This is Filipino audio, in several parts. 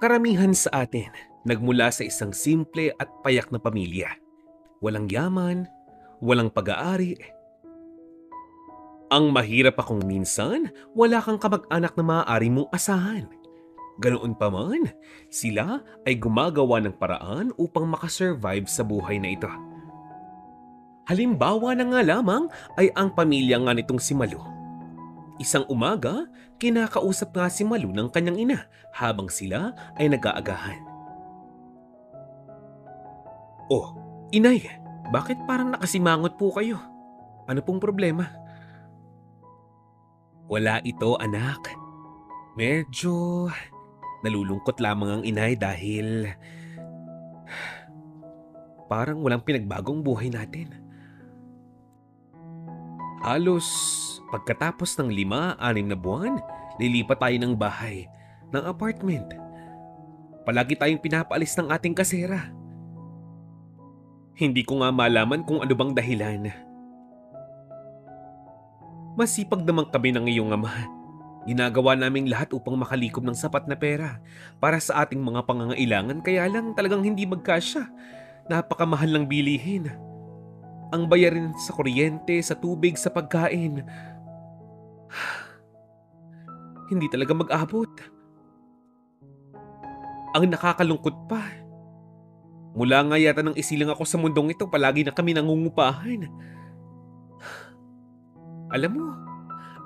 Karamihan sa atin nagmula sa isang simple at payak na pamilya. Walang yaman, walang pag-aari. Ang mahirap akong minsan, wala kang kamag-anak na maaari mong asahan. Ganoon pa man, sila ay gumagawa ng paraan upang makasurvive sa buhay na ito. Halimbawa na nga lamang ay ang pamilya nga nitong si Malu. Isang umaga, kinakausap nga si Malu ng kanyang ina habang sila ay nag-aagahan. "Oh, inay, bakit parang nakasimangot po kayo? Ano pong problema?" "Wala ito, anak. Medyo nalulungkot lamang ang inay dahil parang walang pinagbagong buhay natin. Halos pagkatapos ng 5-6 na buwan, lilipat tayo ng bahay, ng apartment. Palagi tayong pinapaalis ng ating kasera. Hindi ko nga malaman kung ano bang dahilan. Masipag naman kami ng iyong ama. Ginagawa naming lahat upang makalikom ng sapat na pera para sa ating mga pangangailangan, kaya lang talagang hindi magkasya. Napakamahal ng bilihin. Ang bayarin sa kuryente, sa tubig, sa pagkain. Hindi talaga mag-abot. Ang nakakalungkot pa, mula nga yata nang isilang ako sa mundong ito, palagi na kami nangungupahan. Alam mo,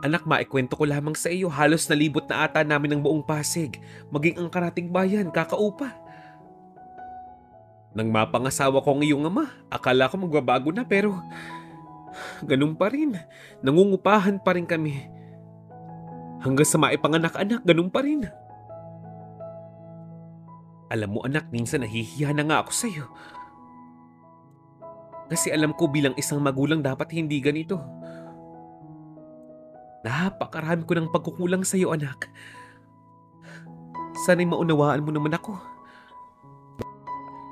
anak, maikwento ko lamang sa iyo, halos nalibot na ata namin ang buong Pasig, maging ang karating bayan, kakaupa. Nang mapangasawa ko ang iyong ama, akala ko magbabago na, pero ganun pa rin. Nangungupahan pa rin kami. Hanggang sa maipanganak-anak, ganun pa rin. Alam mo anak, minsan nahihiya na nga ako sa'yo. Kasi alam ko bilang isang magulang dapat hindi ganito. Napakarami ko ng pagkukulang sa'yo, anak. Sana'y maunawaan mo naman ako.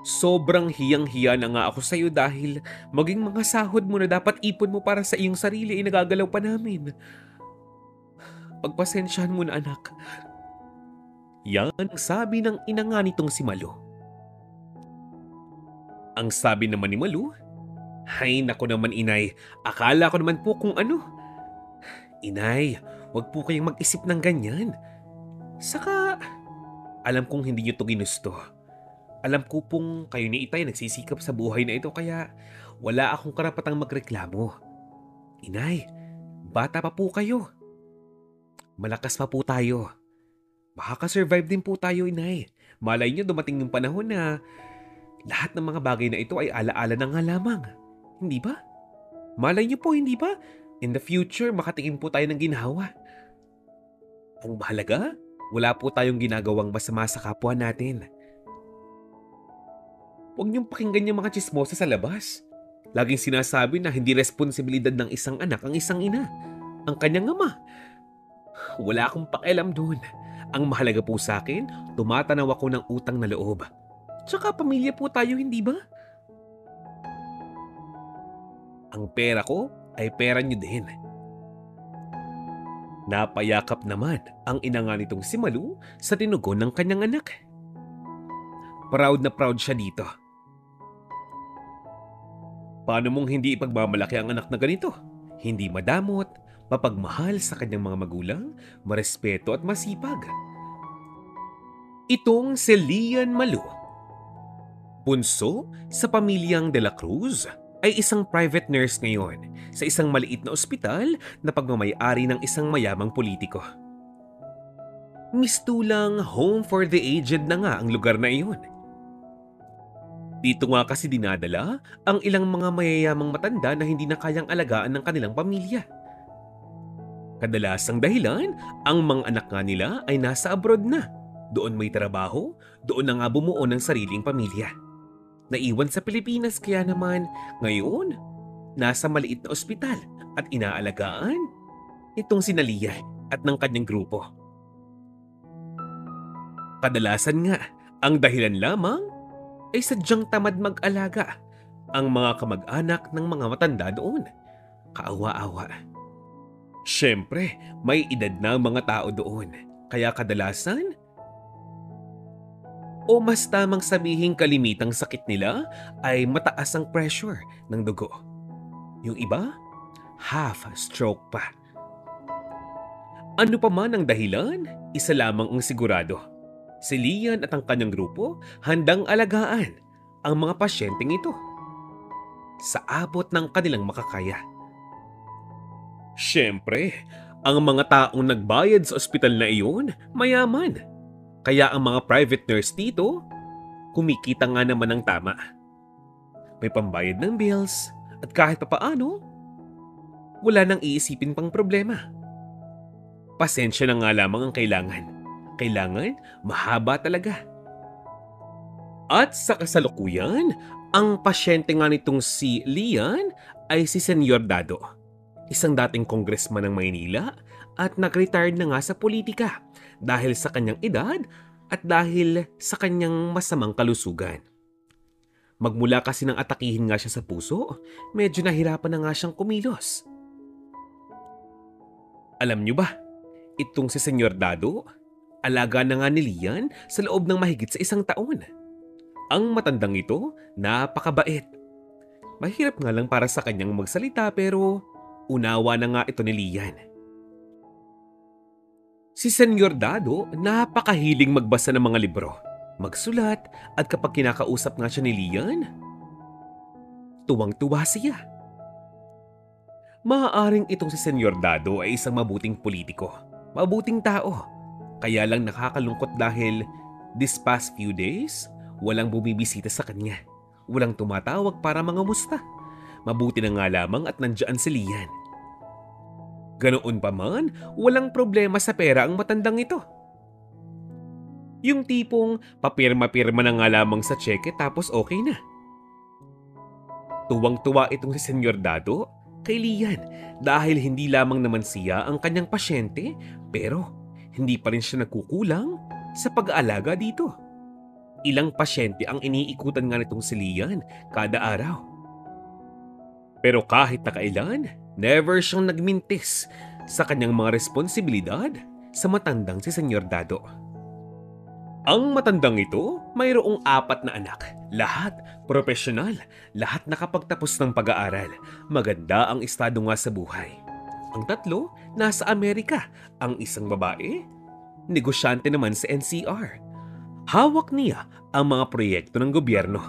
Sobrang hiyang-hiya na nga ako sa'yo dahil maging mga sahod mo na dapat ipon mo para sa iyong sarili ay nagagalaw pa namin. Pagpasensyahan mo na, anak. Yan ang sabi ng ina nga nitong si Malu. Ang sabi naman ni Malu, "Hay nako naman inay, akala ko naman po kung ano. Inay, wag po kayong mag-isip ng ganyan. Saka, alam kong hindi niyo to ginusto. Alam ko pong kayo ni Itay nagsisikap sa buhay na ito kaya wala akong karapatang magreklamo. Inay, bata pa po kayo. Malakas pa po tayo. Makaka-survive din po tayo, inay. Malay niyo dumating yung panahon na lahat ng mga bagay na ito ay alaala na nga lamang. Hindi ba? Malay niyo po, hindi ba? In the future, makatingin po tayo ng ginhawa. Ang mahalaga, wala po tayong ginagawang masama sa kapwa natin. Huwag niyong pakinggan yung mga tsismosa sa labas. Laging sinasabi na hindi responsibilidad ng isang anak ang isang ina, ang kanyang ama. Wala akong pakialam doon. Ang mahalaga po sa akin, tumatanaw ako ng utang na loob. Tsaka pamilya po tayo, hindi ba? Ang pera ko ay pera niyo din. Napayakap naman ang ina nga nitong si Malu sa tinugon ng kanyang anak. Proud na proud siya dito. Paano mong hindi ipagmamalaki ang anak na ganito? Hindi madamot, mapagmahal sa kanyang mga magulang, marespeto at masipag. Itong si Lian Malu, bunso sa pamilyang De La Cruz, ay isang private nurse ngayon sa isang maliit na ospital na pagmamay-ari ng isang mayamang politiko. Mistulang home for the aged na nga ang lugar na iyon. Dito nga kasi dinadala ang ilang mga mayayamang matanda na hindi na kayang alagaan ng kanilang pamilya. Kadalasang dahilan, ang mga anak nga nila ay nasa abroad na. Doon may trabaho, doon na nga bumuo ng sariling pamilya. Naiwan sa Pilipinas kaya naman ngayon, nasa maliit na ospital at inaalagaan itong si Nalia at ng kanyang grupo. Kadalasan nga, ang dahilan lamang ay sadyang tamad mag-alaga ang mga kamag-anak ng mga matanda doon. Kaawa-awa. Siyempre, may edad na ang mga tao doon. Kaya kadalasan, O mas tamang sabihing kalimitang sakit nila ay mataas ang pressure ng dugo. Yung iba, half stroke pa. Ano pa man ang dahilan, isa lamang ang sigurado. Si Lian at ang kanyang grupo handang alagaan ang mga pasyenteng ito sa abot ng kanilang makakaya. Siyempre, ang mga taong nagbayad sa ospital na iyon, mayaman. Kaya ang mga private nurse dito, kumikita nga naman ng tama. May pambayad ng bills at kahit papaano, wala nang iisipin pang problema. Pasensya na nga lamang ang kailangan. Kailangan mahaba talaga. At sa kasalukuyan, ang pasyente nga nitong si Lian ay si Senyor Dado, isang dating congressman ng Maynila at nag-retired na nga sa politika dahil sa kanyang edad at dahil sa kanyang masamang kalusugan. Magmula kasi nang atakihin nga siya sa puso, medyo nahirapan na nga siyang kumilos. Alam niyo ba, itong si Senyor Dado, alaga na nga ni Lian sa loob ng mahigit sa 1 taon. Ang matandang ito, napakabait. Mahirap nga lang para sa kanyang magsalita pero unawa na nga ito ni Lian. Si Senyor Dado, napakahiling magbasa ng mga libro, magsulat at kapag kinakausap nga siya ni Lian, tuwang-tuwa siya. Maaaring itong si Senyor Dado ay isang mabuting politiko, mabuting tao. Kaya lang nakakalungkot dahil this past few days, walang bumibisita sa kanya. Walang tumatawag para mangamusta. Mabuti na nga lamang at nandiyan si Lian. Ganoon pa man, walang problema sa pera ang matandang ito. Yung tipong papirma-pirma na nga lamang sa cheque tapos okay na. Tuwang-tuwa itong si Senyor Dado kay Lian dahil hindi lamang naman siya ang kanyang pasyente pero hindi pa rin siya nagkukulang sa pag-aalaga dito. Ilang pasyente ang iniikutan nga nitong si Lian kada araw. Pero kahit na kailan, never siyang nagmintis sa kanyang mga responsibilidad sa matandang si Senyor Dado. Ang matandang ito, mayroong 4 na anak. Lahat profesional, lahat nakapagtapos ng pag-aaral. Maganda ang estado nga sa buhay. Ang 3, nasa Amerika. Ang isang babae, negosyante naman sa NCR. Hawak niya ang mga proyekto ng gobyerno.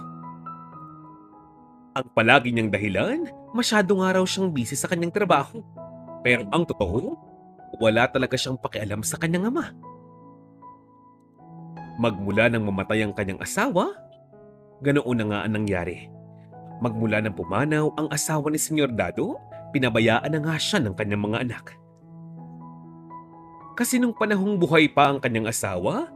Ang palagi niyang dahilan, masyado nga raw siyang busy sa kanyang trabaho. Pero ang totoo, wala talaga siyang pakialam sa kanyang ama. Magmula nang mamatay ang kanyang asawa, ganoon na nga ang nangyari. Magmula nang pumanaw ang asawa ni Senyor Dado, pinabayaan na nga siya ng kanyang mga anak. Kasi nung panahong buhay pa ang kanyang asawa,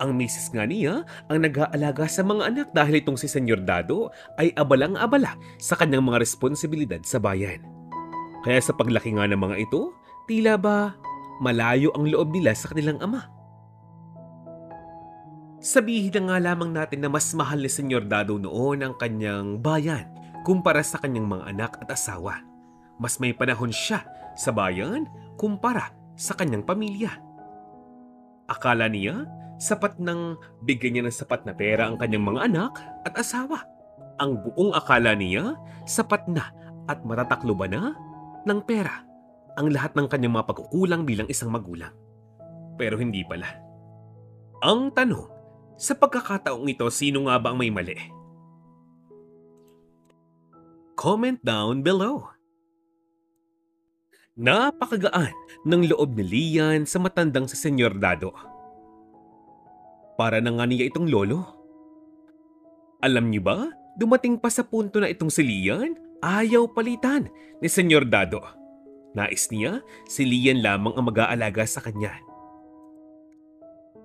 ang misis nga niya ang nag-aalaga sa mga anak dahil itong si Senyor Dado ay abalang-abala sa kanyang mga responsibilidad sa bayan. Kaya sa paglaki nga ng mga ito, tila ba malayo ang loob nila sa kanilang ama. Sabihin na nga lamang natin na mas mahal ni Senyor Dado noon ang kanyang bayan kumpara sa kanyang mga anak at asawa. Mas may panahon siya sa bayan kumpara sa kanyang pamilya. Akala niya, sapat nang bigyan niya ng sapat na pera ang kanyang mga anak at asawa. Ang buong akala niya, sapat na at matatakloban na ng pera ang lahat ng kanyang mga pagkukulang bilang isang magulang. Pero hindi pala. Ang tanong, sa pagkakataong ito, sino nga ba ang may mali? Comment down below. Napakagaan ng loob ni Lian sa matandang si Senyor Dado. Para na nga niya itong lolo. Alam niyo ba, dumating pa sa punto na itong si Lian ayaw palitan ni Senyor Dado. Nais niya, si Lian lamang ang mag-aalaga sa kanya.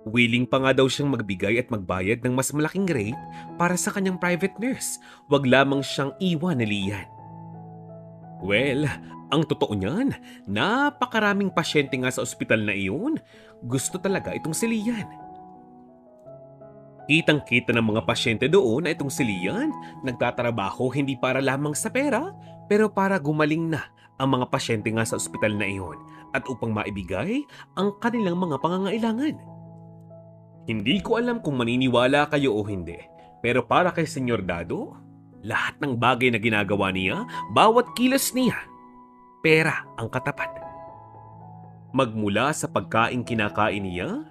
Willing pa nga daw siyang magbigay at magbayad ng mas malaking rate para sa kanyang private nurse. Wag lamang siyang iwan ni Lian. Well, ang totoo niyan, napakaraming pasyente nga sa ospital na iyon. Gusto talaga itong si Lian. Kitang-kita ng mga pasyente doon na itong si Lian nagtatrabaho hindi para lamang sa pera, pero para gumaling na ang mga pasyente nga sa ospital na iyon at upang maibigay ang kanilang mga pangangailangan. Hindi ko alam kung maniniwala kayo o hindi, pero para kay Senyor Dado, lahat ng bagay na ginagawa niya, bawat kilos niya, pera ang katapat. Magmula sa pagkain kinakain niya,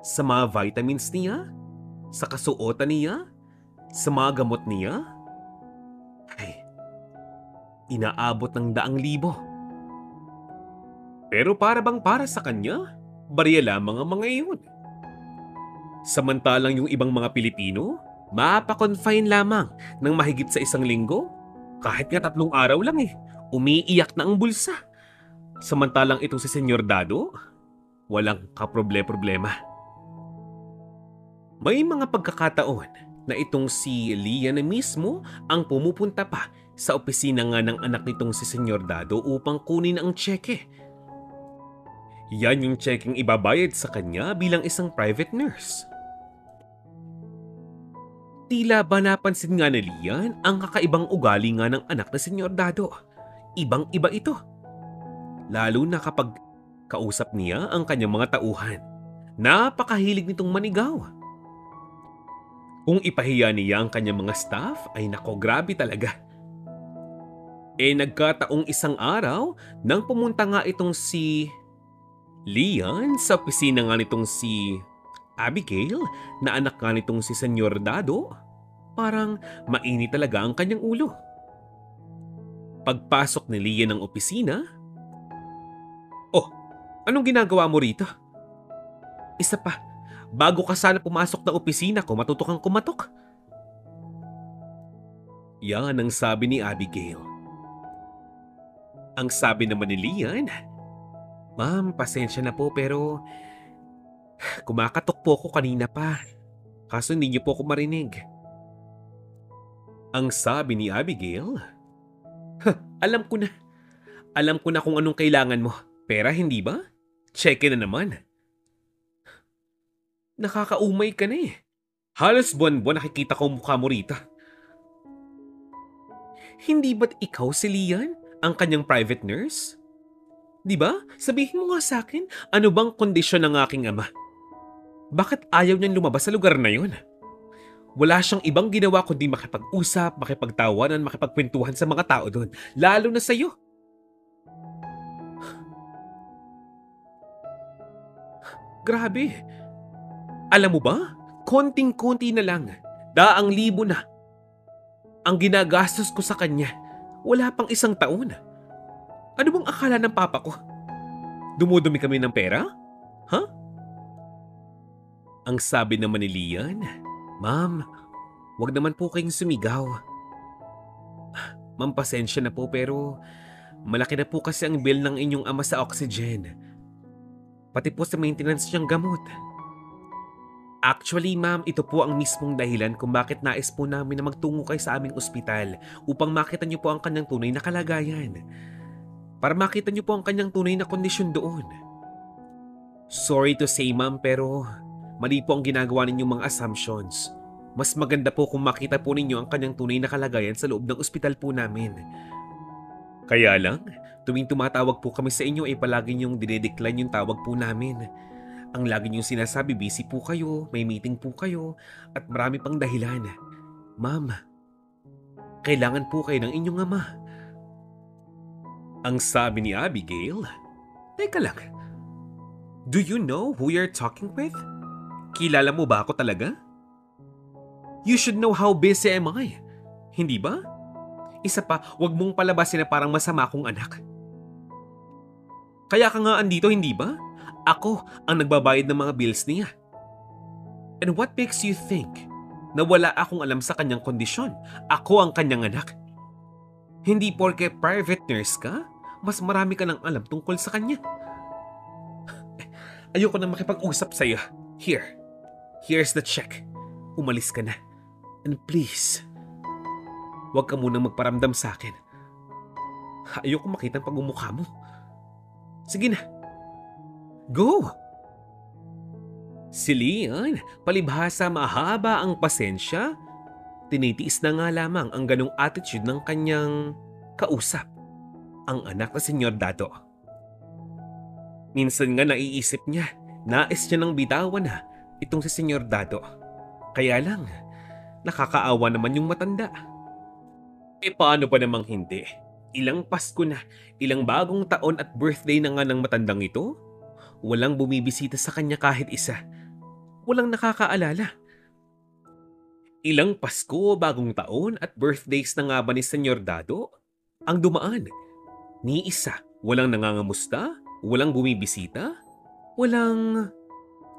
sa mga vitamins niya, sa kasuotan niya, sa mga gamot niya, ay, inaabot ng 100,000. Pero para bang para sa kanya, barya lamang ang mga iyon. Samantalang yung ibang mga Pilipino, mapa-confine lamang ng mahigit sa 1 linggo. Kahit nga 3 araw lang umiiyak na ang bulsa. Samantalang itong si Senyor Dado, walang kaproble-problema. May mga pagkakataon na itong si Lian na mismo ang pumupunta pa sa opisina nga ng anak nitong si Senyor Dado upang kunin ang tseke. Yan yung tsekeng ibabayad sa kanya bilang isang private nurse. Tila ba napansin nga ni Lian ang kakaibang ugali nga ng anak na Senyor Dado. Ibang-iba ito. Lalo na kapag kausap niya ang kanyang mga tauhan. Napakahilig nitong manigaw. Kung ipahiya niya ang kanyang mga staff, ay nako, grabe talaga. Nagkataong isang araw nang pumunta nga itong si Lian sa opisina nga nitong si Abigail na anak nga nitong si Senyor Dado, parang mainit talaga ang kanyang ulo. Pagpasok ni Lian ng opisina, "Oh, anong ginagawa mo rito? Isa pa, bago ka sana pumasok ng opisina ko, matuto kang kumatok." Yan ang sabi ni Abigail. Ang sabi naman ni Lian, "Ma'am, pasensya na po pero kumakatok po ako kanina pa. Kaso hindi niyo po ako marinig." Ang sabi ni Abigail, Alam ko na. Alam ko na kung anong kailangan mo. Pera, hindi ba? Cheque na naman." Nakakaumay ka na Halos buwan-buwan nakikita ko ang mukha mo rito. Hindi ba't ikaw si Lian, ang kanyang private nurse? Di ba? Sabihin mo nga sa akin, ano bang kondisyon ng aking ama? Bakit ayaw niyang lumabas sa lugar na yun? Wala siyang ibang ginawa kundi makipag-usap, makipagtawanan, makipagkwentuhan sa mga tao doon. Lalo na sa'yo. Grabe. Alam mo ba? Konting-konti na lang. 100,000 na. Ang ginagastos ko sa kanya. Wala pang 1 taon. Ano bang akala ng papa ko? Dumudumi kami ng pera? Ha? Ang sabi naman ni Lian, "Ma'am, wag naman po kayong sumigaw. Ma'am, pasensya na po pero malaki na po kasi ang bill ng inyong ama sa oxygen. Pati po sa maintenance niyang gamot. Actually, ma'am, ito po ang mismong dahilan kung bakit nais po namin na magtungo kayo sa aming ospital upang makita niyo po ang kanyang tunay na kalagayan. Para makita niyo po ang kanyang tunay na kondisyon doon. Sorry to say, ma'am, pero mali po ang ginagawa ninyong mga assumptions. Mas maganda po kung makita po ninyo ang kanyang tunay na kalagayan sa loob ng ospital po namin. Kaya lang, tuwing tumatawag po kami sa inyo ay palagi niyong dinedecline yung tawag po namin. Ang lagi niyong sinasabi, busy po kayo, may meeting po kayo, at marami pang dahilan. Ma'am, kailangan po kayo ng inyong ama." Ang sabi ni Abigail, "Teka lang, do you know who you're talking with? Kilala mo ba ako talaga? You should know how busy am I. Hindi ba? Isa pa, wag mong palabasin na parang masama akong anak. Kaya ka nga andito, hindi ba? Ako ang nagbabayad ng mga bills niya. And what makes you think na wala akong alam sa kanyang kondisyon? Ako ang kanyang anak. Hindi porke private nurse ka, mas marami ka nang alam tungkol sa kanya. Ayoko na makipag-usap sa'yo. Here's the check. Umalis ka na. And please, huwag ka munang magparamdam sa akin. Ayoko makita ang pagmumukha mo. Sige na. Go!" Si Lian, palibhasa mahaba ang pasensya, tinitiis na nga lamang ang ganong attitude ng kanyang kausap, ang anak na Senyor Dado. Minsan nga naiisip niya, nais niya ng bitawan na, itong si Senyor Dado. Kaya lang, nakakaawa naman yung matanda. Paano pa namang hindi? Ilang Pasko na, ilang bagong taon at birthday na nga ng matandang ito. Walang bumibisita sa kanya kahit isa. Walang nakakaalala. Ilang Pasko, bagong taon at birthdays na nga ba ni Senyor Dado ang dumaan? Ni isa, walang nangangamusta, walang bumibisita, walang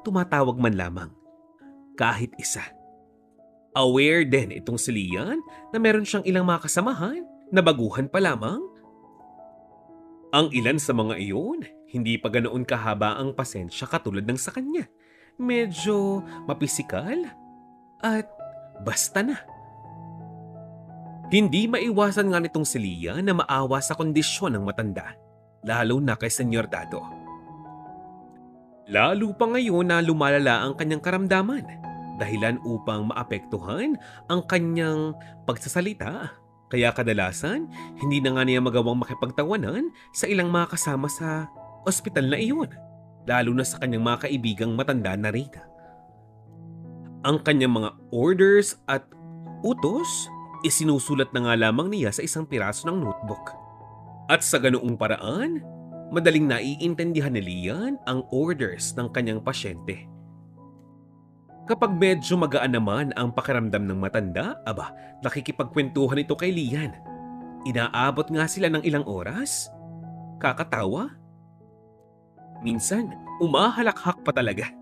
tumatawag man lamang. Kahit isa. Aware din itong si Lian na meron siyang ilang mga kasamahan na baguhan pa lamang. Ang ilan sa mga iyon, hindi pa ganoon kahaba ang pasensya katulad ng sa kanya. Medyo mapisikal at basta na. Hindi maiwasan nga nitong si Lian na maawa sa kondisyon ng matanda, lalo na kay Senyor Dado. Lalo pa ngayon na lumalala ang kanyang karamdaman, dahilan upang maapektuhan ang kanyang pagsasalita. Kaya kadalasan, hindi na nga niya magawang makipagtawanan sa ilang mga kasama sa ospital na iyon, lalo na sa kanyang mga kaibigang matanda na rin. Ang kanyang mga orders at utos, isinusulat na nga lamang niya sa isang piraso ng notebook. At sa ganoong paraan, madaling naiintindihan ni Lian ang orders ng kanyang pasyente. Kapag medyo magaan naman ang pakiramdam ng matanda, nakikipagkwentuhan ito kay Lian. Inaabot nga sila ng ilang oras. Kakatawa. Minsan, umahalakhak pa talaga.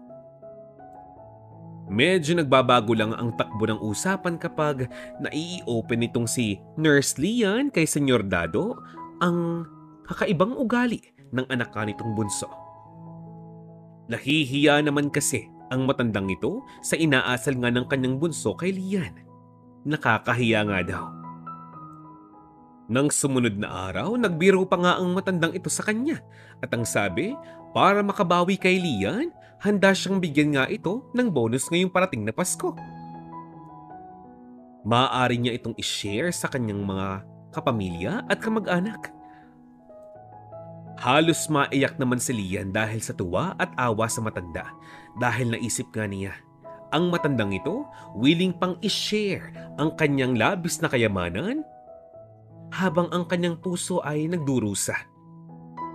Medyo nagbabago lang ang takbo ng usapan kapag nai-open nitong si Nurse Lian kay Senyor Dado ang kakaibang ugali ng anak nitong bunso. Nahihiya naman kasi ang matandang ito sa inaasal nga ng kanyang bunso kay Lian. Nakakahiya nga daw. Nang sumunod na araw, nagbiro pa nga ang matandang ito sa kanya at ang sabi, para makabawi kay Lian, handa siyang bigyan nga ito ng bonus ngayong parating na Pasko. Maaari niya itong i-share sa kanyang mga kapamilya at kamag-anak. Halos maiyak naman si Lian dahil sa tuwa at awa sa matanda dahil naisip nga niya, ang matandang ito willing pang i-share ang kanyang labis na kayamanan habang ang kanyang puso ay nagdurusa.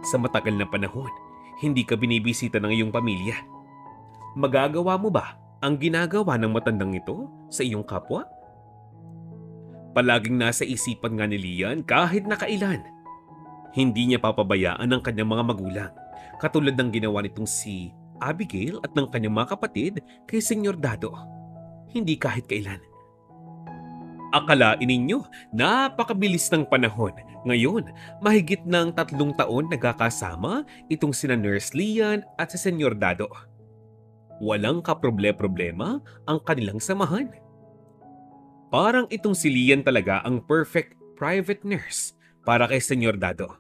Sa matagal na panahon, hindi ka binibisita ng iyong pamilya. Magagawa mo ba ang ginagawa ng matandang ito sa iyong kapwa? Palaging nasa isipan nga ni Lian kahit nakailan. Hindi niya papabayaan ang kanyang mga magulang, katulad ng ginawa nitong si Abigail at ng kanyang mga kapatid kay Senyor Dado. Hindi kahit kailan. Akalain ninyo, napakabilis ng panahon. Ngayon, mahigit ng 3 taon nagkakasama itong sina Nurse Lian at si Senyor Dado. Walang kaproble-problema ang kanilang samahan. Parang itong si Lian talaga ang perfect private nurse para kay Senyor Dado.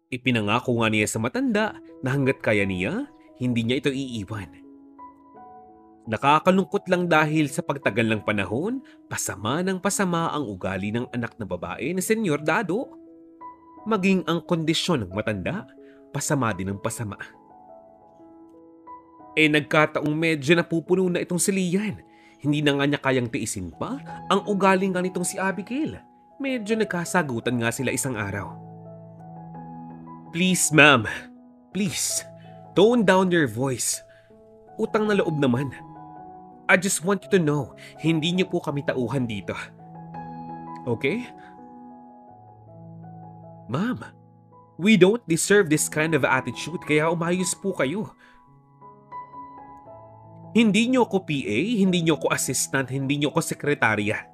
Ipinangako nga niya sa matanda na hanggat kaya niya, hindi niya ito iiwan. Nakakalungkot lang dahil sa pagtagal ng panahon, pasama ng pasama ang ugali ng anak na babae ni Senyor Dado. Maging ang kondisyon ng matanda, pasama din ng pasama. Nagkataong medyo napupuno na itong si Lian. Hindi na nga niya kayang tiisin pa ang ugali nga nitong si Abigail. Medyo nagkasagutan nga sila isang araw. Please, ma'am. Please, tone down your voice. Utang na loob naman. I just want you to know, hindi niyo po kami tauhan dito. Okay? Ma'am, we don't deserve this kind of attitude kaya umayos po kayo. Hindi niyo ako PA, hindi niyo ako assistant, hindi niyo ako sekretarya.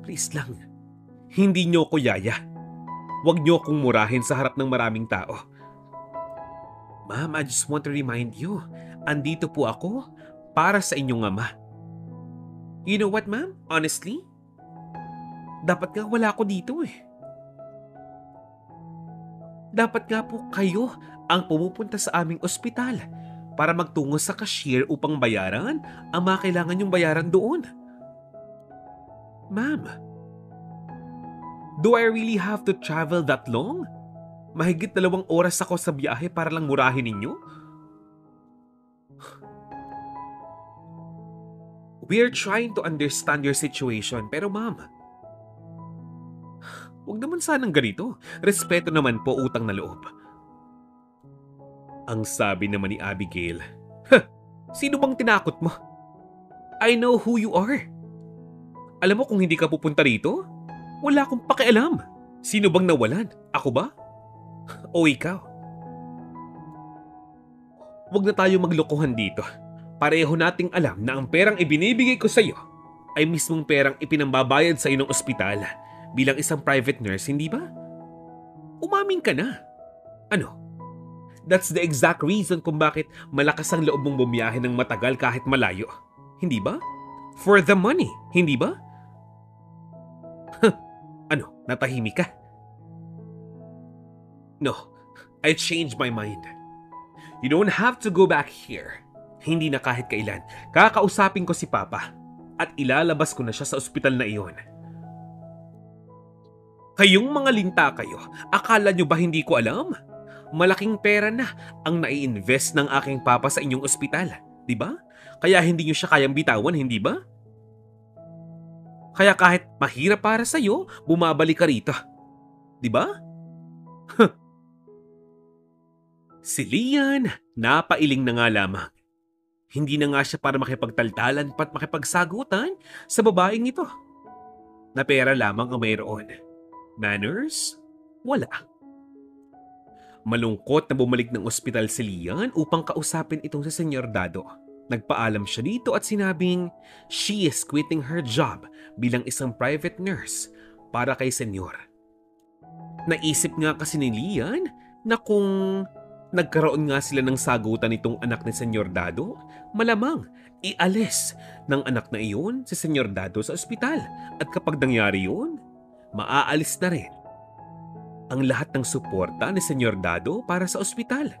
Please lang, hindi niyo ako yaya. Huwag niyo akong murahin sa harap ng maraming tao. Ma'am, I just want to remind you, andito po ako para sa inyong ama. You know what, ma'am? Honestly, dapat nga wala ako dito eh. Dapat nga po kayo ang pumupunta sa aming ospital para magtungo sa cashier upang bayaran ang mga kailangan yung bayaran doon. Ma'am, do I really have to travel that long? Mahigit 2 oras ako sa biyahe para lang murahin ninyo? We're trying to understand your situation, pero ma'am, huwag naman sanang ganito. Respeto naman po, utang na loob. Ang sabi naman ni Abigail, sino bang tinakot mo? I know who you are. Alam mo kung hindi ka pupunta rito, wala akong pakialam. Sino bang nawalan? Ako ba? O ikaw? Huwag na tayo maglokohan dito. Pareho nating alam na ang perang ibinibigay ko sa iyo ay mismong perang ipinambabayad sa iyo ng ospital bilang isang private nurse, hindi ba? Umaming ka na. Ano? That's the exact reason kung bakit malakas ang loob mong bumiyahe ng matagal kahit malayo. Hindi ba? For the money, hindi ba? Ano, natahimik ka? No, I changed my mind. You don't have to go back here. Hindi na kahit kailan. Kakausapin ko si Papa at ilalabas ko na siya sa ospital na iyon. Kayong mga linta kayo, akala nyo ba hindi ko alam? Malaking pera na ang nai-invest ng aking papa sa inyong ospital, di ba? Kaya hindi nyo siya kayang bitawan, hindi ba? Kaya kahit mahirap para sa'yo, bumabalik ka rito. Di ba? Si Lian, napailing na nga lamang. Hindi na nga siya para makipagtaltalan pat makipagsagutan sa babaeng ito. Na pera lamang ang mayroon. Manners? Wala. Malungkot na bumalik ng ospital si Lian upang kausapin itong si Senyor Dado. Nagpaalam siya dito at sinabing she is quitting her job bilang isang private nurse para kay Senyor. Naisip nga kasi ni Lian na kung nagkaroon nga sila ng sagutan nitong anak ni Senyor Dado, malamang ialis ng anak na iyon si Senyor Dado sa ospital. At kapag nangyari yun, maaalis na rin ang lahat ng suporta ni Senyor Dado para sa ospital.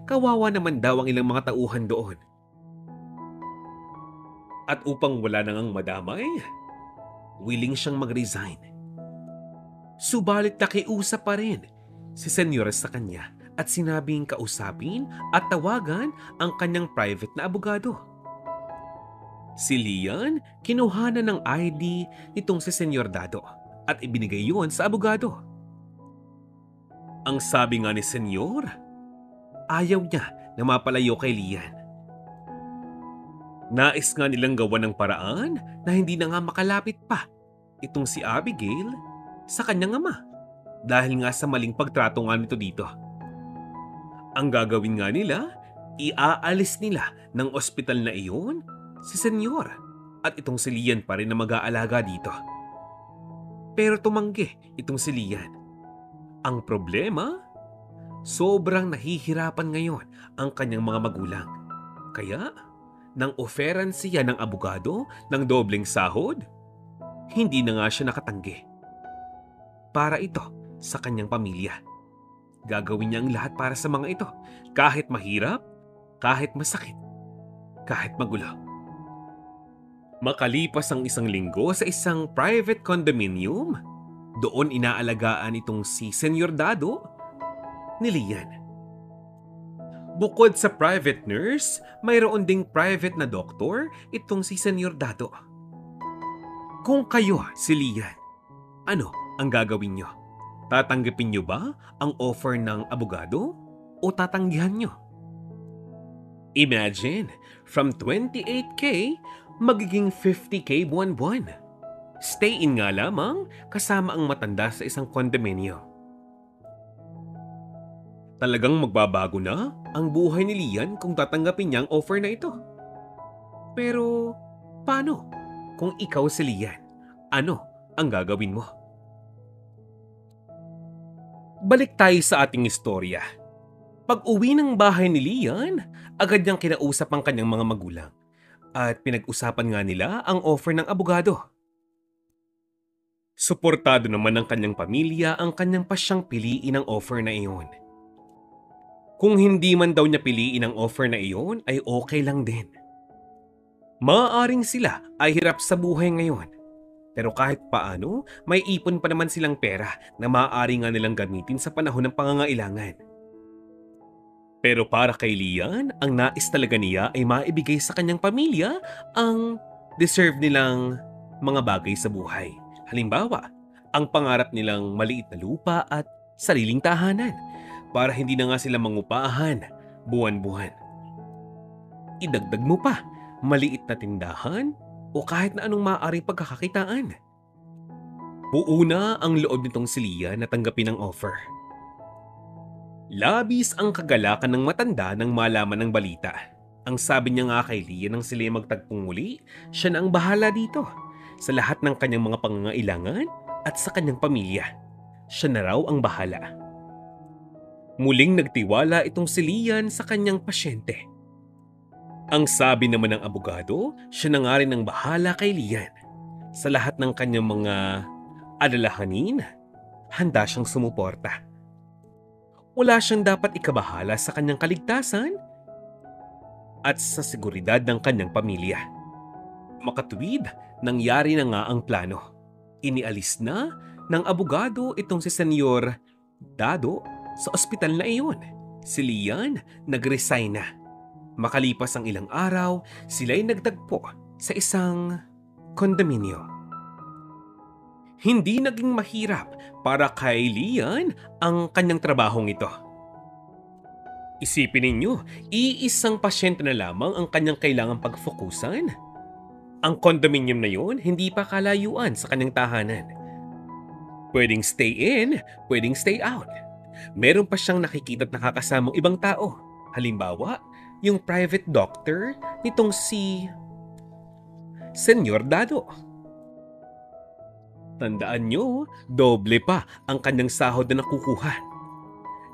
Kawawa naman daw ang ilang mga tauhan doon. At upang wala nang ang madamay, willing siyang mag-resign. Subalit nakiusap pa rin si Senyor sa kanya at sinabing kausapin at tawagan ang kanyang private na abogado. Si Lian kinuhanan ng ID nitong si Senyor Dado at ibinigay yun sa abogado. Ang sabi nga ni Senyor, ayaw niya na mapalayo kay Lian. Nais nga nilang gawa ng paraan na hindi na nga makalapit pa itong si Abigail sa kanyang ama dahil nga sa maling pagtrato nga nito dito. Ang gagawin nga nila, iaalis nila ng ospital na iyon si Senyor at itong si Lian pa rin na mag-aalaga dito. Pero tumanggi itong si Lian. Ang problema, sobrang nahihirapan ngayon ang kanyang mga magulang. Kaya, nang oferan siya ng abogado ng dobleng sahod, hindi na nga siya nakatanggi. Para ito sa kanyang pamilya. Gagawin niya ang lahat para sa mga ito, kahit mahirap, kahit masakit, kahit magulo. Makalipas ang isang linggo sa isang private condominium, doon inaalagaan itong si Senyor Dado ni Lian. Bukod sa private nurse, mayroon ding private na doktor itong si Senyor Dado. Kung kayo si Lian, ano ang gagawin niyo? Tatanggapin niyo ba ang offer ng abogado o tatanggihan niyo? Imagine, from 28K, magiging 50K buwan-buwan. Stay in nga lamang kasama ang matanda sa isang kondominyo. Talagang magbabago na ang buhay ni Lian kung tatanggapin niya ang offer na ito. Pero, paano? Kung ikaw si Lian, ano ang gagawin mo? Balik tayo sa ating istorya. Pag-uwi ng bahay ni Lian, agad niyang kinausap ang kanyang mga magulang. At pinag-usapan nga nila ang offer ng abogado. Suportado naman ng kanyang pamilya ang kanyang pasyang piliin ang offer na iyon. Kung hindi man daw niya piliin ang offer na iyon ay okay lang din. Maaaring sila ay hirap sa buhay ngayon. Pero kahit paano, may ipon pa naman silang pera na maaari nga nilang gamitin sa panahon ng pangangailangan. Pero para kay Lian, ang nais talaga niya ay maibigay sa kanyang pamilya ang deserve nilang mga bagay sa buhay. Halimbawa, ang pangarap nilang maliit na lupa at sariling tahanan para hindi na nga sila mangupahan buwan-buwan. Idagdag mo pa, maliit na tindahan o kahit na anong maaaring pagkakakitaan. Buo na ang loob nitong si Lia na tanggapin ang offer. Labis ang kagalakan ng matanda nang malaman ng balita. Ang sabi niya nga kay Lia nang sila magtagpong muli, siya na ang bahala dito sa lahat ng kanyang mga pangangailangan at sa kanyang pamilya. Siya na raw ang bahala. Muling nagtiwala itong si Lian sa kanyang pasyente. Ang sabi naman ng abogado, siya na nga rin ang bahala kay Lian. Sa lahat ng kanyang mga alalahanin, handa siyang sumuporta. Wala siyang dapat ikabahala sa kanyang kaligtasan at sa seguridad ng kanyang pamilya. Makatuwid, nangyari na nga ang plano. Inialis na ng abogado itong si Senyor Dado sa ospital na iyon. Si Lian nag-resign na. Makalipas ang ilang araw, sila'y nagtagpo sa isang kondominyo. Hindi naging mahirap para kay Lian ang kanyang trabahong ito. Isipin ninyo, iisang pasyente na lamang ang kanyang kailangang pagfokusan. Ang condominium na yun, hindi pa kalayuan sa kanyang tahanan. Pwedeng stay in, pwedeng stay out. Meron pa siyang nakikita at nakakasamang ibang tao. Halimbawa, yung private doctor nitong si Senyor Dado. Tandaan nyo, doble pa ang kanyang sahod na nakukuha.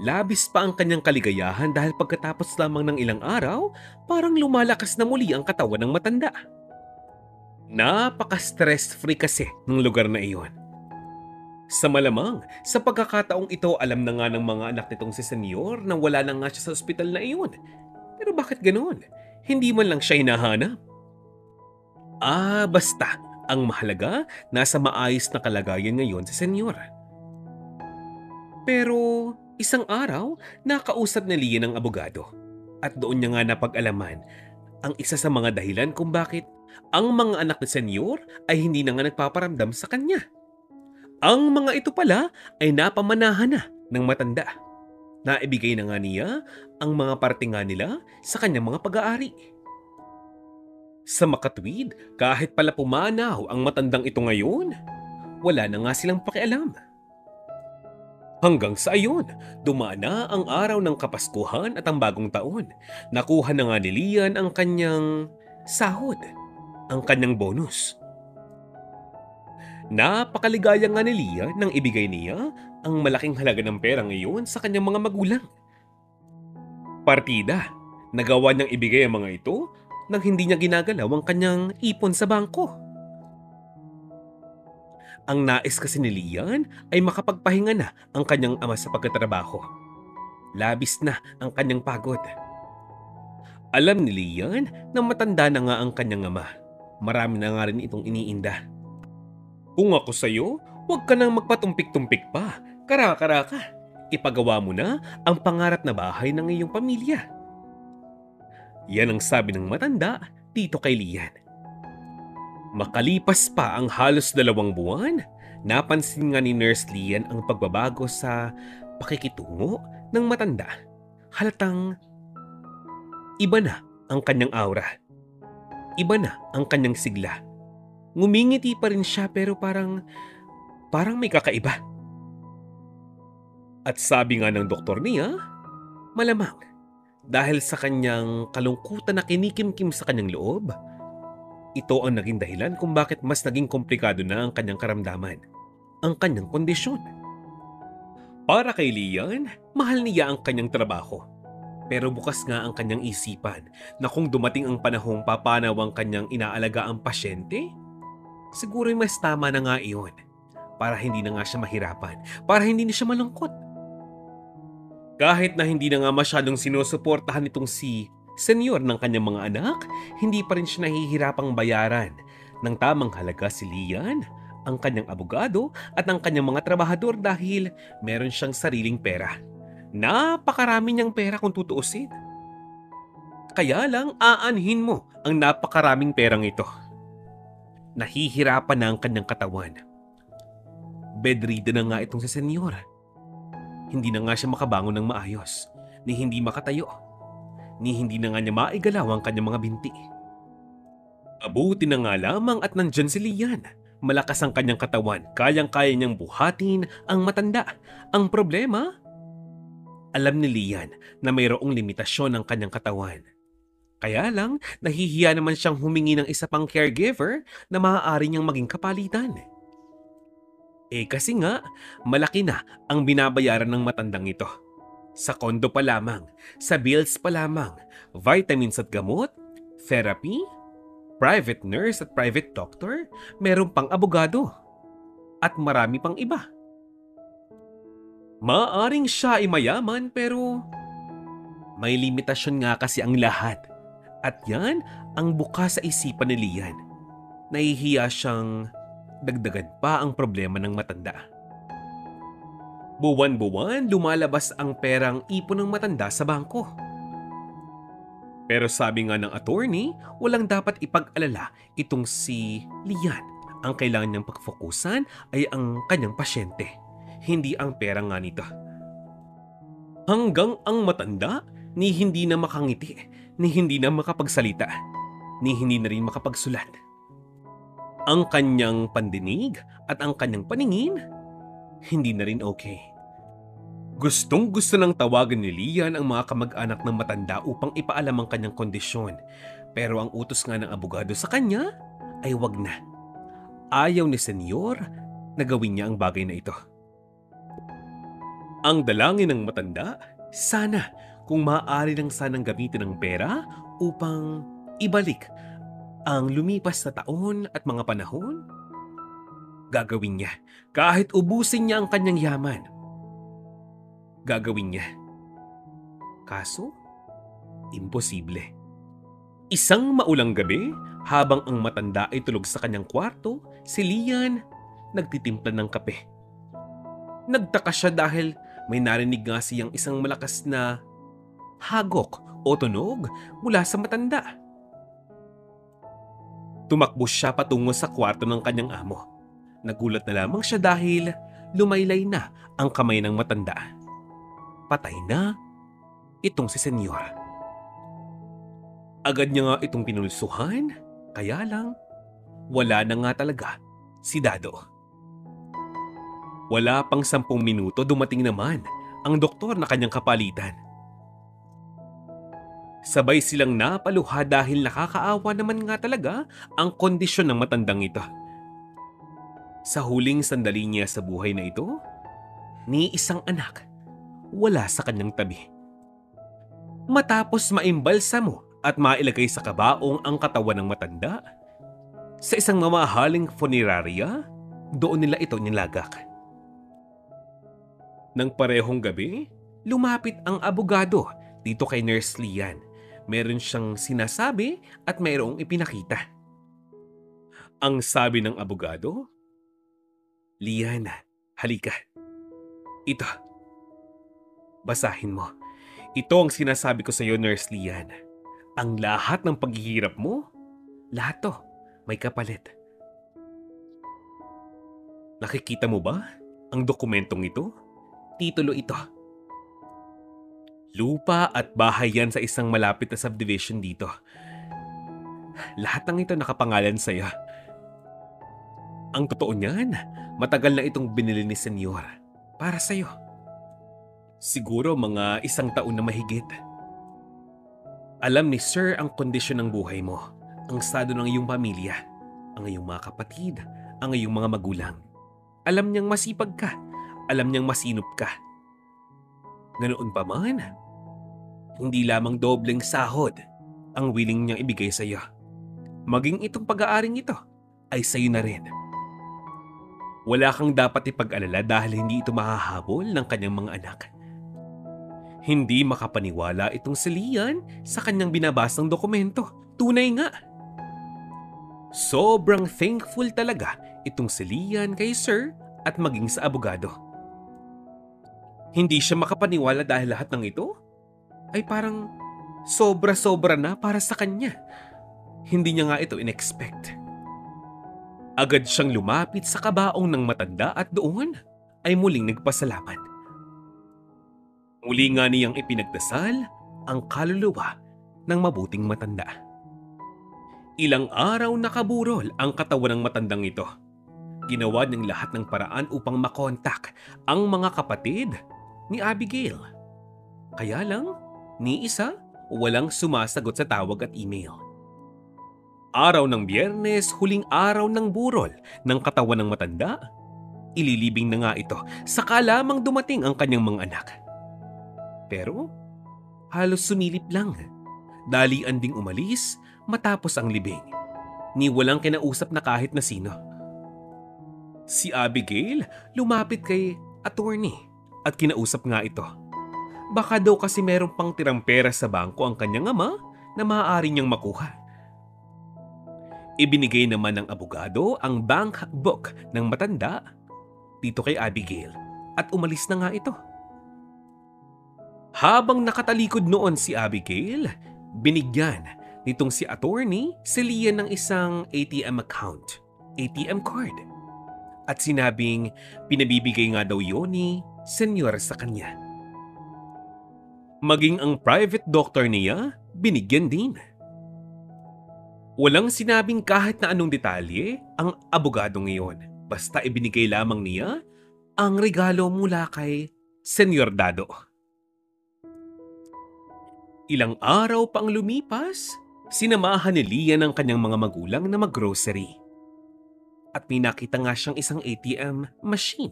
Labis pa ang kanyang kaligayahan dahil pagkatapos lamang ng ilang araw, parang lumalakas na muli ang katawan ng matanda. Napaka-stress-free kasi ng lugar na iyon. Sa malamang, sa pagkakataong ito alam na nga ng mga anak nitong si Senyor na wala na nga siya sa ospital na iyon. Pero bakit ganoon? Hindi man lang siya hinahanap. Basta, ang mahalaga, nasa maayos na kalagayan ngayon si Senyor. Pero isang araw, nakausap ni Lia ng abogado. At doon niya nga napag-alaman ang isa sa mga dahilan kung bakit ang mga anak ni Senyor ay hindi na nga nagpaparamdam sa kanya. Ang mga ito pala ay napamanahan na ng matanda. Naibigay na nga niya ang mga parte nga nila sa kanyang mga pag-aari. Sa makatwid, kahit pala pumanaw ang matandang ito ngayon, wala na nga silang pakialam. Hanggang sa ayon, dumaan na ang araw ng Kapaskuhan at ang bagong taon. Nakuha na nga ni Lian ang kanyang sahod, ang kanyang bonus. Napakaligaya nga ni Lia nang ibigay niya ang malaking halaga ng pera ngayon sa kanyang mga magulang. Partida, nagawa niyang ibigay ang mga ito nang hindi niya ginagalaw ang kanyang ipon sa bangko. Ang nais kasi ni Lian ay makapagpahinga na ang kanyang ama sa pagtatrabaho. Labis na ang kanyang pagod. Alam ni Lian na matanda na nga ang kanyang ama. Marami na nga rin itong iniinda. Kung ako sa'yo, huwag ka nang magpatumpik-tumpik pa. Kara-kara ka. Ipagawa mo na ang pangarap na bahay ng iyong pamilya. Yan ang sabi ng matanda dito kay Lian. Makalipas pa ang halos 2 buwan, napansin nga ni Nurse Lian ang pagbabago sa pakikitungo ng matanda. Halatang iba na ang kanyang aura. Iba na ang kanyang sigla. Ngumingiti pa rin siya pero parang may kakaiba. At sabi nga ng doktor niya, malamang dahil sa kanyang kalungkutan na kinikimkim sa kanyang loob, ito ang naging dahilan kung bakit mas naging komplikado na ang kanyang karamdaman, ang kanyang kondisyon. Para kay Lian, mahal niya ang kanyang trabaho. Pero bukas nga ang kanyang isipan na kung dumating ang panahong papanaw ang kanyang inaalaga ang pasyente, siguro mas tama na nga iyon para hindi na nga siya mahirapan, para hindi na siya malungkot. Kahit na hindi na nga masyadong sinusuportahan itong si Senyor ng kanyang mga anak, hindi pa rin siya nahihirapang bayaran ng tamang halaga si Lian, ang kanyang abogado at ang kanyang mga trabahador dahil meron siyang sariling pera. Napakarami niyang pera kung tutuusin. Kaya lang aanhin mo ang napakaraming perang ito. Nahihirapan na ang kanyang katawan. Bedridden na nga itong si senyor. Hindi na nga siya makabangon ng maayos, ni hindi makatayo, ni hindi na nga niya maigalaw ang kanyang mga binti. Abuti na nga lamang at nandyan si Lian. Malakas ang kanyang katawan, kayang-kaya niyang buhatin ang matanda. Ang problema, alam ni Lian na mayroong limitasyon ang kanyang katawan. Kaya lang, nahihiya naman siyang humingi ng isa pang caregiver na maaari niyang maging kapalitan. Kasi nga, malaki na ang binabayaran ng matandang ito. Sa kondo pa lamang, sa bills pa lamang, vitamins at gamot, therapy, private nurse at private doctor, meron pang abogado, at marami pang iba. Maaring siya ay mayaman pero may limitasyon nga kasi ang lahat. At yan ang bukas sa isipan ni Lian. Nahihiya siyang dagdagan pa ang problema ng matanda. Buwan-buwan lumalabas ang perang ipon ng matanda sa bangko. Pero sabi nga ng attorney, walang dapat ipag-alala itong si Lian. Ang kailangan niyang pagfokusan ay ang kanyang pasyente, hindi ang pera nga nito. Hanggang ang matanda ni hindi na makangiti, ni hindi na makapagsalita, ni hindi na rin makapagsulat. Ang kanyang pandinig at ang kanyang paningin, hindi na rin okay. Gustong-gusto ng tawagan ni Lian ang mga kamag-anak ng matanda upang ipaalam ang kanyang kondisyon. Pero ang utos nga ng abogado sa kanya ay wag na. Ayaw ni senyor na gawin niya ang bagay na ito. Ang dalangin ng matanda, sana kung maaari lang sanang gamitin ang pera upang ibalik ang lumipas na taon at mga panahon. Gagawin niya kahit ubusin niya ang kanyang yaman. Gagawin niya. Kaso, imposible. Isang maulang gabi, habang ang matanda ay tulog sa kanyang kwarto, si Lian nagtitimpla ng kape. Nagtaka siya dahil may narinig nga siyang isang malakas na hagok o tunog mula sa matanda. Tumakbo siya patungo sa kwarto ng kanyang amo. Nagulat na lamang siya dahil lumaylay na ang kamay ng matanda. Patay na itong si senyor. Agad niya nga itong pinulsuhan, kaya lang wala na nga talaga si Dado. Wala pang 10 minuto dumating naman ang doktor na kanyang kapalitan. Sabay silang napaluha dahil nakakaawa naman nga talaga ang kondisyon ng matandang ito. Sa huling sandali niya sa buhay na ito, ni isang anak wala sa kanyang tabi. Matapos maimbalsamo at mailagay sa kabaong ang katawan ng matanda, sa isang mamahaling funeraria, doon nila ito nilagak. Nang parehong gabi, lumapit ang abogado dito kay Nurse Lian. Meron siyang sinasabi at mayroong ipinakita. Ang sabi ng abogado, "Lian, halika. Ito. Basahin mo. Ito ang sinasabi ko sa iyo, Nurse Lian. Ang lahat ng paghihirap mo, lahat to may kapalit. Nakikita mo ba ang dokumentong ito? Titulo ito. Lupa at bahay yan sa isang malapit na subdivision dito. Lahat ng ito nakapangalan sa iyo. Ang totoo niyan, matagal na itong binili ni senyor para sa iyo. Siguro mga 1 taon na mahigit. Alam ni Sir ang kondisyon ng buhay mo, ang estado ng iyong pamilya, ang iyong mga kapatid, ang iyong mga magulang. Alam niyang masipag ka, alam niyang masinop ka. Ganoon pa man, hindi lamang dobleng sahod ang willing niyang ibigay sa iyo. Maging itong pag-aaring ito ay sa iyo na rin. Wala kang dapat ipag-alala dahil hindi ito mahahabol ng kanyang mga anak. Hindi makapaniwala itong si Lian sa kanyang binabasang dokumento. Tunay nga. Sobrang thankful talaga itong si Lian kay Sir at maging sa abogado. Hindi siya makapaniwala dahil lahat ng ito ay parang sobra-sobra na para sa kanya. Hindi niya nga ito in-expect. Agad siyang lumapit sa kabaong ng matanda at doon ay muling nagpasalamat. Muli nga niyang ipinagdasal ang kaluluwa ng mabuting matanda. Ilang araw nakaburol ang katawan ng matandang ito. Ginawa niyang lahat ng paraan upang makontak ang mga kapatid ni Abigail. Kaya lang, ni isa walang sumasagot sa tawag at email. Araw ng Biyernes, huling araw ng burol ng katawan ng matanda, ililibing na nga ito saka lamang dumating ang kanyang mga anak. Pero halos sumilip lang. Dalian ding umalis matapos ang libing. Ni walang kinausap na kahit na sino. Si Abigail lumapit kay attorney at kinausap nga ito. Baka daw kasi meron pang tirang pera sa bangko ang kanyang ama na maaari niyang makuha. Ibinigay naman ng abogado ang bank book ng matanda dito kay Abigail at umalis na nga ito. Habang nakatalikod noon si Abigail, binigyan nitong si attorney si Lian ng isang ATM account, ATM card. At sinabing pinabibigay nga daw yun ni senyor sa kanya. Maging ang private doctor niya, binigyan din. Walang sinabing kahit na anong detalye ang abogado ngayon. Basta ibinigay lamang niya ang regalo mula kay Senyor Dado. Ilang araw pang lumipas, sinamahan ni Lian ang kanyang mga magulang na mag-grocery. At may nakita nga siyang isang ATM machine.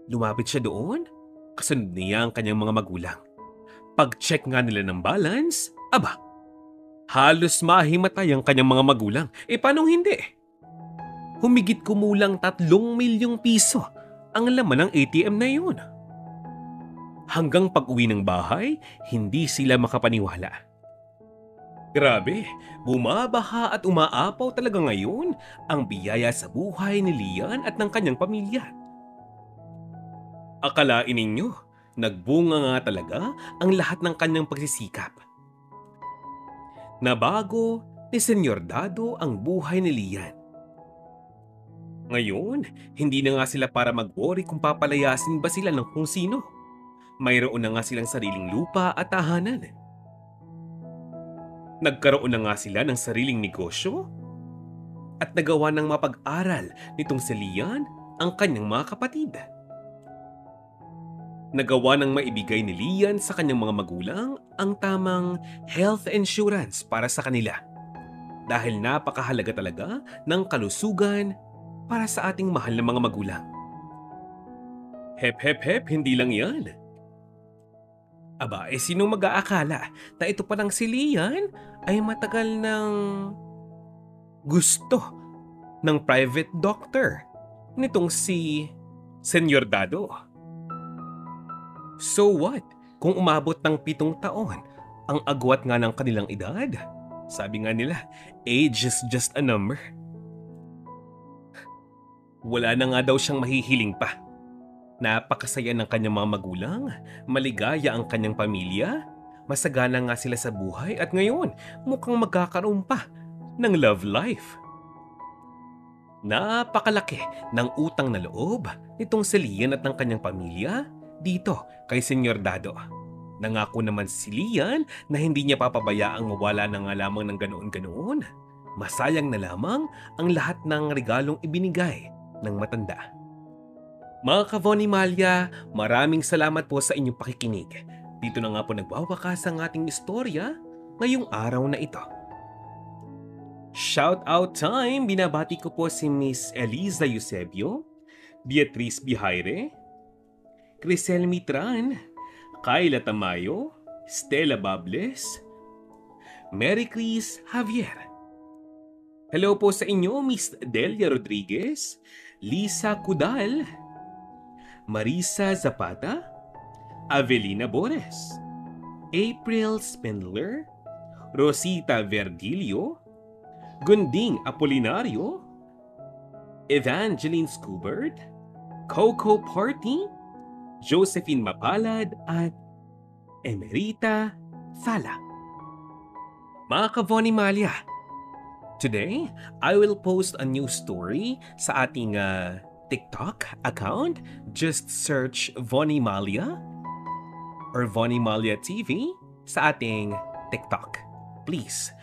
Lumapit siya doon, kasunod niya ang kanyang mga magulang. Pag-check nga nila ng balance, aba, halos mahimatay ang kanyang mga magulang. Paano hindi? Humigit kumulang 3 milyong piso ang laman ng ATM na yun. Hanggang pag-uwi ng bahay, hindi sila makapaniwala. Grabe, bumabaha at umaapaw talaga ngayon ang biyaya sa buhay ni Lian at ng kanyang pamilya. Akalain ninyo, nagbunga nga talaga ang lahat ng kanyang pagsisikap. Nabago ni Senyor Dado ang buhay ni Lian. Ngayon, hindi na nga sila para mag-worry kung papalayasin ba sila ng kung sino. Mayroon na nga silang sariling lupa at tahanan. Nagkaroon na nga sila ng sariling negosyo at nagawa ng mapag-aral nitong si Lian ang kanyang mga kapatid. Nagawa ng maibigay ni Lian sa kanyang mga magulang ang tamang health insurance para sa kanila dahil napakahalaga talaga ng kalusugan para sa ating mahal na mga magulang. Hep hep hep, hindi lang yan. Aba, sinong mag-aakala na ito palang si Lian ay matagal ng gusto ng private doctor nitong si Senyor Dado. So what? Kung umabot ng 7 taon, ang agwat nga ng kanilang edad. Sabi nga nila, age is just a number. Wala na nga daw siyang mahihiling pa. Napakasaya ng kanyang mga magulang, maligaya ang kanyang pamilya, masagana nga sila sa buhay at ngayon mukhang magkakaroon pa ng love life. Napakalaki ng utang na loob nitong si Lian at ng kanyang pamilya dito kay Senyor Dado. Nangako naman si Lian na hindi niya papabayaang mawala na nga lamang ng ganoon-ganoon. Masayang na lamang ang lahat ng regalong ibinigay ng matanda. Mga Kavonimalya, maraming salamat po sa inyong pakikinig. Dito na nga po nagwawakas ang ating istorya ngayong araw na ito. Shout out time! Binabati ko po si Miss Eliza Eusebio, Beatriz Bihaire, Crisel Mitran, Kayla Tamayo, Stella Bables, Mary Chris Javier. Hello po sa inyo, Miss Delia Rodriguez, Lisa Kudal, Marisa Zapata, Avelina Bores, April Spindler, Rosita Verdilio, Gunding Apolinario, Evangeline Scubert, Coco Party, Josephine Mapalad at Emerita Fala. Mga Kavonimalya, Today, I will post a new story sa ating TikTok account. Just search Vonnie Malia or Vonnie Malia TV sa ating TikTok. Please,